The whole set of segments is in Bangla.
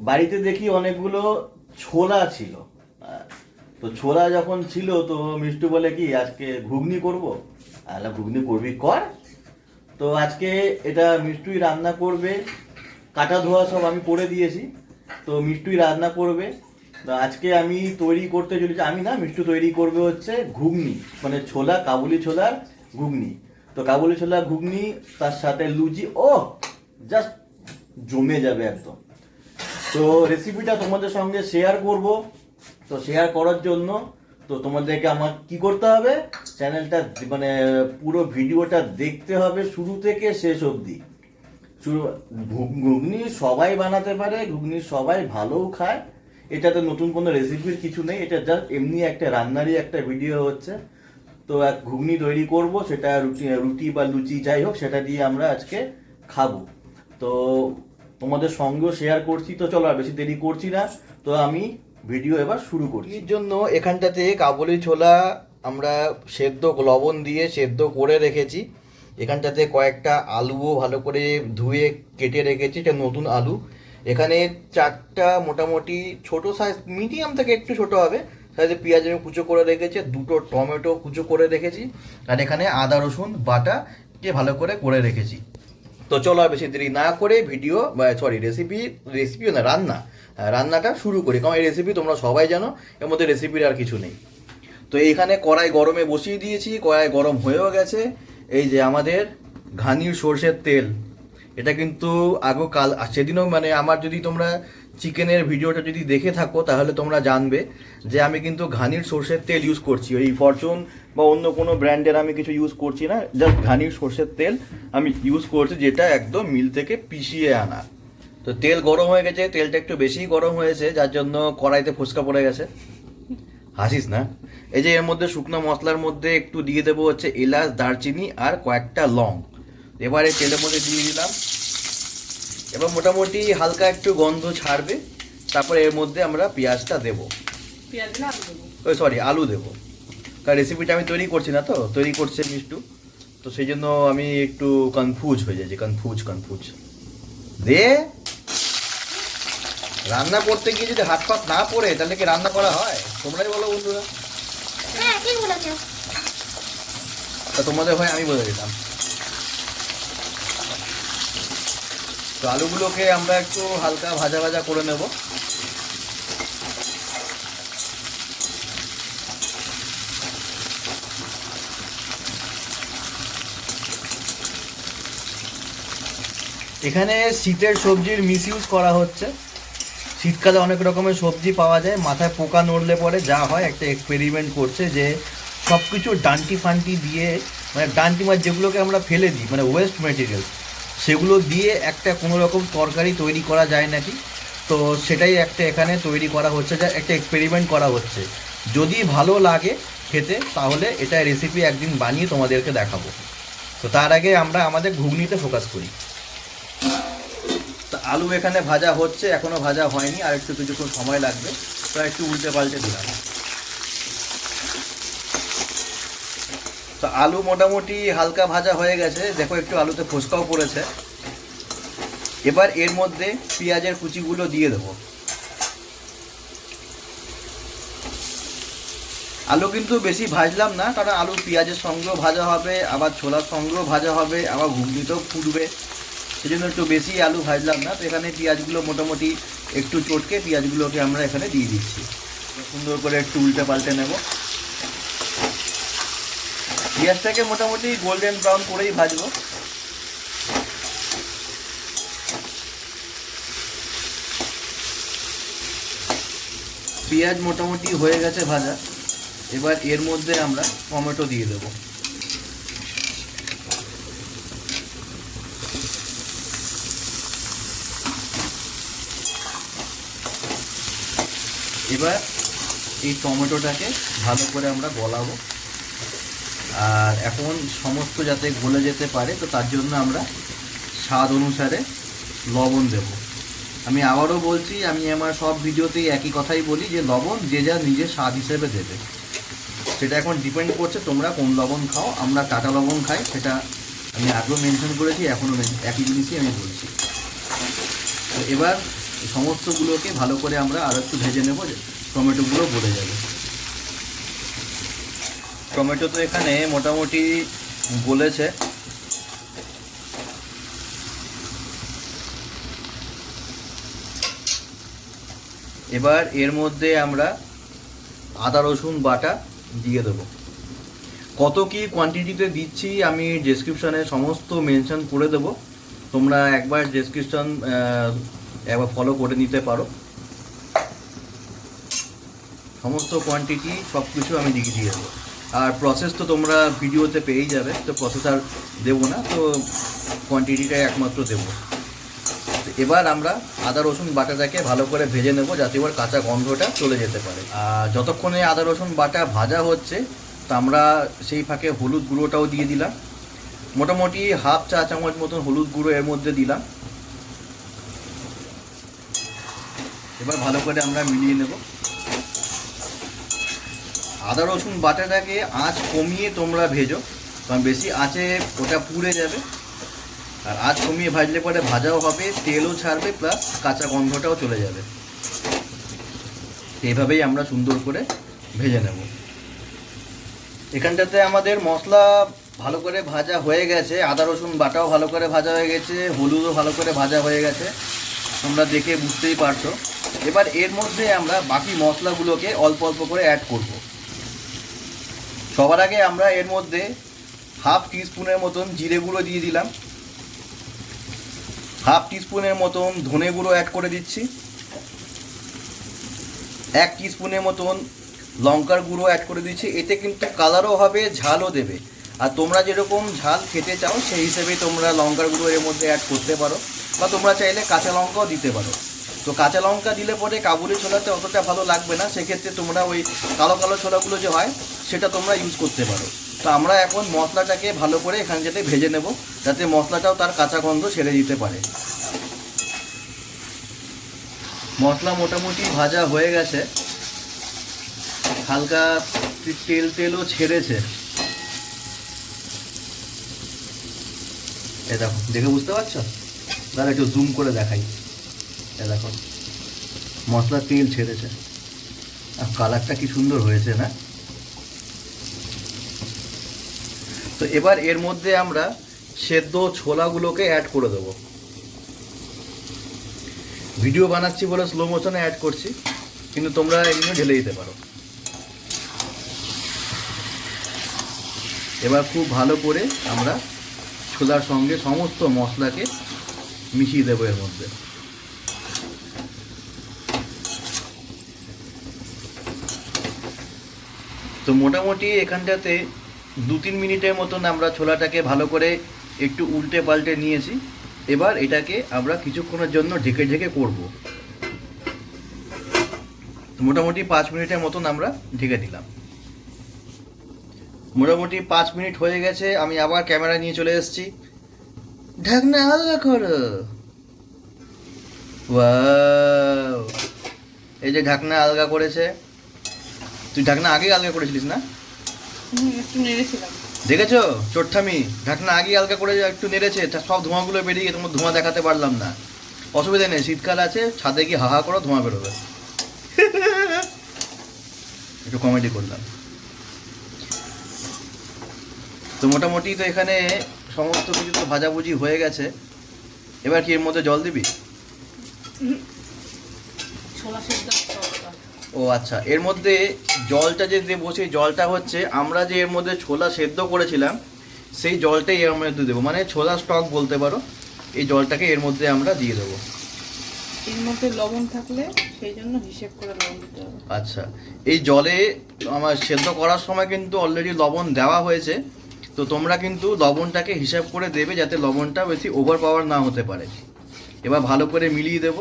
বাড়িতে দেখি অনেকগুলো ছোলা ছিল। আহ, তো ছোলা যখন ছিল তো মিষ্টু বলে কি আজকে ঘুগনি করব। আলা ঘুগনি করবি কর। তো আজকে এটা মিষ্টুই রান্না করবে। কাটা ধোয়া সব আমি করে দিয়েছি। তো মিষ্টুই রান্না করবে। তো আজকে আমি তৈরি করতে চলেছি, আমি না, মিষ্টু তৈরি করবে হচ্ছে ঘুগনি, মানে ছোলা, কাবুলি ছোলার ঘুগনি। তো কাবুলি ছোলা ঘুগনি, তার সাথে লুচি, ও জাস্ট জমে যাবে একদম। তো রেসিপিটা তোমাদের সঙ্গে শেয়ার করব। তো শেয়ার করার জন্য তো তোমাদেরকে আমার কি করতে হবে, চ্যানেলটা মানে পুরো ভিডিওটা দেখতে হবে শুরু থেকে শেষ অবধি। শুরু, ঘুগনি সবাই বানাতে পারে, ঘুগনি সবাই ভালোও খায়। এটাতে নতুন কোনো রেসিপির কিছু নেই, এটা জাস্ট এমনি একটা রান্নারই একটা ভিডিও হচ্ছে। তো এক ঘুগনি তৈরি করব, সেটা রুটি রুটি বা লুচি যাই হোক, সেটা দিয়ে আমরা আজকে খাবো। তো তোমাদের সঙ্গেও শেয়ার করছি। তো চলো আর বেশি দেরি করছি না, তো আমি ভিডিও এবার শুরু করছি। এর জন্য এখানটাতে কাবুলি ছোলা আমরা সেদ্ধ, লবণ দিয়ে সেদ্ধ করে রেখেছি। এখানটাতে কয়েকটা আলুও ভালো করে ধুয়ে কেটে রেখেছি, এটা নতুন আলু। এখানে চারটা মোটামুটি ছোট সাইজ, মিডিয়াম থেকে একটু ছোট হবে সাইজে পেঁয়াজ আমি কুচো করে রেখেছি, দুটো টমেটো কুচো করে রেখেছি, আর এখানে আদা রসুন বাটাকে ভালো করে করে রেখেছি। তো চলো আর বেশি দেরি না করে ভিডিও, সরি রেসিপিও না, রান্নাটা শুরু করি। কারণ এই রেসিপি তোমরা সবাই জানো, এর মধ্যে রেসিপির আর কিছু নেই। তো এইখানে কড়াই গরমে বসিয়ে দিয়েছি, কড়াই গরম হয়েও গেছে। এই যে আমাদের ঘানির সর্ষের তেল, এটা কিন্তু আগেও কাল সেদিনও, মানে আমার যদি তোমরা চিকেনের ভিডিওটা যদি দেখে থাকো তাহলে তোমরা জানবে যে আমি কিন্তু ঘানির সর্ষের তেল ইউজ করছি। ওই ফরচুন বা অন্য কোনো ব্র্যান্ডের আমি কিছু ইউজ করছি না, জাস্ট ঘানির সর্ষের তেল আমি ইউজ করছি, যেটা একদম মিল থেকে পিষিয়ে আনা। তো তেল গরম হয়ে গেছে, তেলটা একটু বেশিই গরম হয়েছে, যার জন্য কড়াইতে ফুসকা পড়ে গেছে। হাসিস না। এই যে এর মধ্যে শুকনো মশলার মধ্যে একটু দিয়ে দেবো হচ্ছে এলাচ, দারচিনি আর কয়েকটা লং। এবারে তেলের মধ্যে দিয়ে দিলাম। এবার মোটামুটি হালকা একটু গন্ধ ছাড়বে, তারপরে এর মধ্যে আমরা পেঁয়াজটা দেবো। পেঁয়াজ না আলু দেবো? ওই সরি, আলু দেবো। কারণ রেসিপিটা আমি তৈরি করছি না, তো তৈরি করছে মিষ্টু। তো সেই জন্য আমি একটু কনফিউজ হয়ে যাচ্ছি, কনফিউজ দে। রান্না করতে গিয়ে যদি হাত পাত না পড়ে তাহলে কি রান্না করা হয়? তোমরাই বলো বন্ধুরা। হ্যাঁ ঠিক বলেছো। তা তোমাদের হয় আমি বলে দিতাম। তো আলুগুলোকে আমরা একটু হালকা ভাজা ভাজা করে নেব। এখানে শীতের সবজির মিস ইউজ করা হচ্ছে। শীতকালে অনেক রকমের সবজি পাওয়া যায়, মাথায় পোকা নড়লে পরে যা হয়, একটা এক্সপেরিমেন্ট করছে যে সব কিছু ডান্টি ফান্টি দিয়ে, মানে ডান্টি মাছ যেগুলোকে আমরা ফেলে দিই, মানে ওয়েস্ট মেটেরিয়াল, সেগুলো দিয়ে একটা কোনো রকম তরকারি তৈরি করা যায় নাকি। তো সেটাই একটা এখানে তৈরি করা হচ্ছে, যা একটা এক্সপেরিমেন্ট করা হচ্ছে। যদি ভালো লাগে খেতে তাহলে এটা রেসিপি একদিন বানিয়ে তোমাদেরকে দেখাবো। তো তার আগে আমরা আমাদের ঘুগনিতে ফোকাস করি। তো আলু এখানে ভাজা হচ্ছে, এখনো ভাজা হয়নি, আর একটু কিছুক্ষণ সময় লাগবে। তো একটু উল্টে পাল্টে দিলাম। তো আলু মোটামুটি হালকা ভাজা হয়ে গেছে, দেখো একটু আলুতে ফোসকাও পড়েছে। এবার এর মধ্যে পেঁয়াজের কুচিগুলো দিয়ে দেবো। আলু কিন্তু বেশি ভাজলাম না, কারণ আলু পেঁয়াজের সঙ্গেও ভাজা হবে, আবার ছোলার সঙ্গেও ভাজা হবে, আবার ঘুগনিতেও ফুটবে, সেই জন্য একটু বেশি আলু ভাজলাম না। তো এখানে পেঁয়াজগুলো মোটামুটি একটু চটকে পেঁয়াজগুলোকে আমরা এখানে দিয়ে দিচ্ছি। সুন্দর করে একটু উল্টে পাল্টে নেব। পেঁয়াজটাকে মোটামুটি গোল্ডেন ব্রাউন করেই ভাজবো। পেঁয়াজ মোটামুটি হয়ে গেছে ভাজা। এবার এর মধ্যে আমরা টমেটো দিয়ে দেবো। এবার এই টমেটোটাকে ভালো করে আমরা গলাবো, আর এখন সমস্ত যাতে গলে যেতে পারে, তো তার জন্য আমরা স্বাদ অনুসারে লবণ দেব। আমি আবারও বলছি, আমি আমার সব ভিডিওতেই একই কথাই বলি যে লবণ যে যা নিজের স্বাদ হিসেবে দেবে। সেটা এখন ডিপেন্ড করছে তোমরা কোন লবণ খাও। আমরা কাঁচা লবণ খাই, সেটা আমি আগেও মেনশন করেছি, এখনও একই জিনিসই আমি বলছি। তো এবার এই সমস্তগুলোকে ভালো করে আমরা আর একটু ভেজে নেব, টমেটোগুলো গলে যাবে। টমেটো তো এখানে মোটামুটি গলেছে। এবার এর মধ্যে আমরা আদা রসুন বাটা দিয়ে দেবো। কত কি কোয়ান্টিটিতে দিচ্ছি আমি ডেসক্রিপশানে সমস্ত মেনশন করে দেবো, তোমরা একবার ডেসক্রিপশন একবার ফলো করে নিতে পারো। সমস্ত কোয়ান্টিটি সব কিছু আমি দিয়ে দেবো। আর প্রসেস তো তোমরা ভিডিওতে পেয়েই যাবে, তো প্রসেস আর দেবো না, তো কোয়ান্টিটিটাই একমাত্র দেবো। এবার আমরা আদা রসুন বাটাটাকে ভালো করে ভেজে নেব, যাতে এবার কাঁচা গন্ধটা চলে যেতে পারে। আর যতক্ষণে আদা রসুন বাটা ভাজা হচ্ছে, তো আমরা সেই ফাঁকে হলুদ গুঁড়োটাও দিয়ে দিলাম। মোটামুটি হাফ চা চামচ মতন হলুদ গুঁড়ো এর মধ্যে দিলাম। এবার ভালো করে আমরা মিলিয়ে নেব। আদা রসুন বাটাটাকে আঁচ কমিয়ে তোমরা ভেজো, কারণ বেশি আঁচে ওটা পুড়ে যাবে। আর আঁচ কমিয়ে ভাজলে পরে ভাজাও হবে, তেলও ছাড়বে, প্লাস কাঁচা গন্ধটাও চলে যাবে। এইভাবেই আমরা সুন্দর করে ভেজে নেব। এখানটাতে আমাদের মশলা ভালো করে ভাজা হয়ে গেছে, আদা রসুন বাটাও ভালো করে ভাজা হয়ে গেছে, হলুদও ভালো করে ভাজা হয়ে গেছে, তোমরা দেখে বুঝতেই পারছো। এবার এর মধ্যে আমরা বাকি মশলাগুলোকে অল্প অল্প করে অ্যাড করব। সবার আগে আমরা এর মধ্যে হাফ টিস্পুনের মতন জিরে গুঁড়ো দিয়ে দিলাম, হাফ টিস্পুনের মতন ধনে গুঁড়ো অ্যাড করে দিচ্ছি, 1 টিস্পুনের মতন লঙ্কার গুঁড়ো অ্যাড করে দিচ্ছি। এতে কিন্তু কালারও হবে, ঝালও দেবে। আর তোমরা যেরকম ঝাল খেতে চাও সেই হিসেবে তোমরা লঙ্কার গুঁড়ো এর মধ্যে অ্যাড করতে পারো, বা তোমরা চাইলে কাঁচা লঙ্কাও দিতে পারো। তো কাঁচা লঙ্কা দিলে পরে কাবুলি ছোলাতে অতটা ভালো লাগবে না, সেক্ষেত্রে তোমরা ওই কালো কালো ছোলাগুলো যে হয় সেটা তোমরা ইউজ করতে পারো। তো আমরা এখন মশলাটাকে ভালো করে এখানে যাতে ভেজে নেব, যাতে মশলাটাও তার কাঁচা গন্ধ ছেড়ে দিতে পারে। মশলা মোটামুটি ভাজা হয়ে গেছে, হালকা তেলও ছেড়েছে। এ দেখো, দেখে বুঝতে পারছো? তাহলে একটু জুম করে দেখাই। এ দেখো, মশলা তেল ছেড়েছে, আর কালারটা কি সুন্দর হয়েছে না? তো এবার এর মধ্যে আমরা সেদ্ধ ছোলাগুলোকে অ্যাড করে দেবো। ভিডিও বানাচ্ছি বলে স্লো মোশনে অ্যাড করছি, কিন্তু তোমরা এমনি ঢেলে দিতে পারো। এবার খুব ভালো করে আমরা ছোলার সঙ্গে সমস্ত মশলাকে মিশিয়ে দেবো এর মধ্যে। তো মোটামুটি এখানটাতে 2-3 মিনিটের মতন আমরা ছোলাটাকে ভালো করে একটু উল্টে পাল্টে নিয়েছি। এবার এটাকে আমরা কিছুক্ষণের জন্য ঢেকে ঢেকে করব। মোটামুটি 5 মিনিটের মতন আমরা ঢেকে দিলাম। মোটামুটি 5 মিনিট হয়ে গেছে, আমি আবার ক্যামেরা নিয়ে চলে এসেছি। ঢাকনা আলগা করো। ওয়াও, এই যে ঢাকনা আলগা করেছে। তুই ঢাকনা আগেই আলগা করেছিলিস না? একটু নেড়েছিলাম। দেখেছো চোরঠামি, ঢাকনা আগেই আলগা করে একটু নেড়েছে, সব ধোঁয়াগুলো বেরিয়ে গিয়ে তোমার ধোঁয়া দেখাতে পারলাম না। অসুবিধা নেই, শীতকাল আছে, ছাদে গিয়ে হাহা করো, ধোঁয়া বেরোবে। একটু কমেডি করলাম। তো মোটামুটি তো এখানে সমস্ত কিছু তো ভাজাভুজি হয়ে গেছে। এবার কি এর মধ্যে জল দিবি? ছোলা সেদ্ধ জলটা। ও আচ্ছা, এর মধ্যে জলটা যে দেবো সেই জলটা হচ্ছে আমরা যে এর মধ্যে ছোলা সেদ্ধ করেছিলাম সেই জলটাই এর মধ্যে দেবো, মানে ছোলা স্টক বলতে পারো। এই জলটাকে এর মধ্যে আমরা দিয়ে দেবো। এর মধ্যে লবণ থাকলে সেই জন্য হিসেব করে লবণ দিতে হবে। আচ্ছা, এই জলে আমার সেদ্ধ করার সময় কিন্তু অলরেডি লবণ দেওয়া হয়েছে, তো তোমরা কিন্তু লবণটাকে হিসাব করে দেবে, যাতে লবণটা বেশি ওভার পাওয়ার না হতে পারে। এবার ভালো করে মিলিয়ে দেব,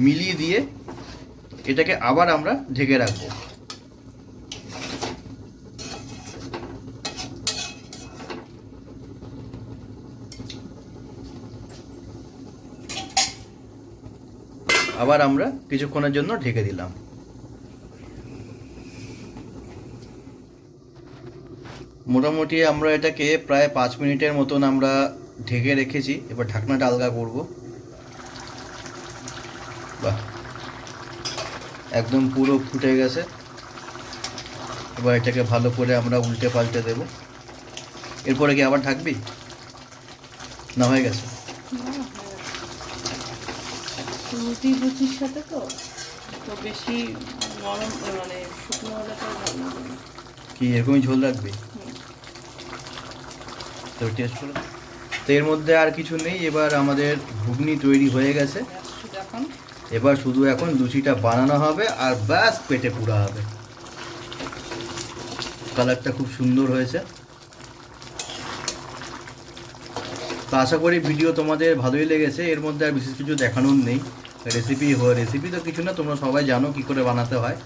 মিলিয়ে দিয়ে এটাকে আবার আমরা ঢেকে রাখবো। আবার আমরা কিছুক্ষণের জন্য ঢেকে দিলাম। মোটামুটি আমরা এটাকে প্রায় 5 মিনিটের মতন আমরা ঢেকে রেখেছি। এবার ঢাকনাটা আলগা করব। বাহ, একদম পুরো ফুটে গেছে। এবার এটাকে ভালো করে আমরা উল্টে পাল্টে দেব। এরপরে কি আবার ঢাকবি না হয়ে গেছে? রুটি লুচির সাথে তো তো বেশি নরম মানে শুকনো হলে তো ভালো লাগবে না। কি এরকমই ঝোল রাখবি? তো টেস্ট করে। তো এর মধ্যে আর কিছু নেই, এবার আমাদের ঘুগনি তৈরি হয়ে গেছে। শুধু এখন এবার শুধু এখন লুচিটা বানানো হবে আর ব্যাস পেটে পুরা হবে। কালারটা খুব সুন্দর হয়েছে। তো আশা করি ভিডিও তোমাদের ভালোই লেগেছে। এর মধ্যে আর বিশেষ কিছু দেখানোর নেই। রেসিপি তো কিছু না, তোমরা সবাই জানো কী করে বানাতে হয়।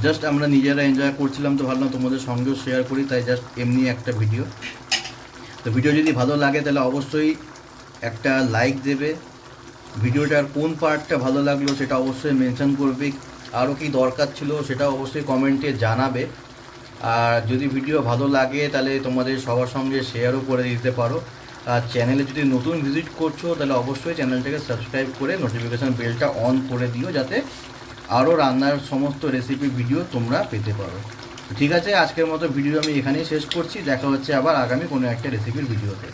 জাস্ট আমরা নিজেরা এনজয় করছিলাম তো ভাবলাম তোমাদের সঙ্গেও শেয়ার করি, তাই জাস্ট এমনি একটা ভিডিও। তো ভিডিও যদি ভালো লাগে তাহলে অবশ্যই একটা লাইক দেবে। ভিডিওটার কোন পার্টটা ভালো লাগলো সেটা অবশ্যই মেনশন করবে। আরও কি দরকার ছিল সেটা অবশ্যই কমেন্টে জানাবে। আর যদি ভিডিও ভালো লাগে তাহলে তোমাদের সবার সঙ্গে শেয়ারও করে দিতে পারো। আর চ্যানেলে যদি নতুন ভিজিট করছো তাহলে অবশ্যই চ্যানেলটাকে সাবস্ক্রাইব করে নোটিফিকেশান বেলটা অন করে দিও, যাতে আরও রান্নার সমস্ত রেসিপি ভিডিও তোমরা পেতে পারো। ঠিক আছে, আজকের মতো ভিডিও আমি এখানেই শেষ করছি। দেখা হচ্ছে আবার আগামী কোনো একটা রেসিপির ভিডিওতে।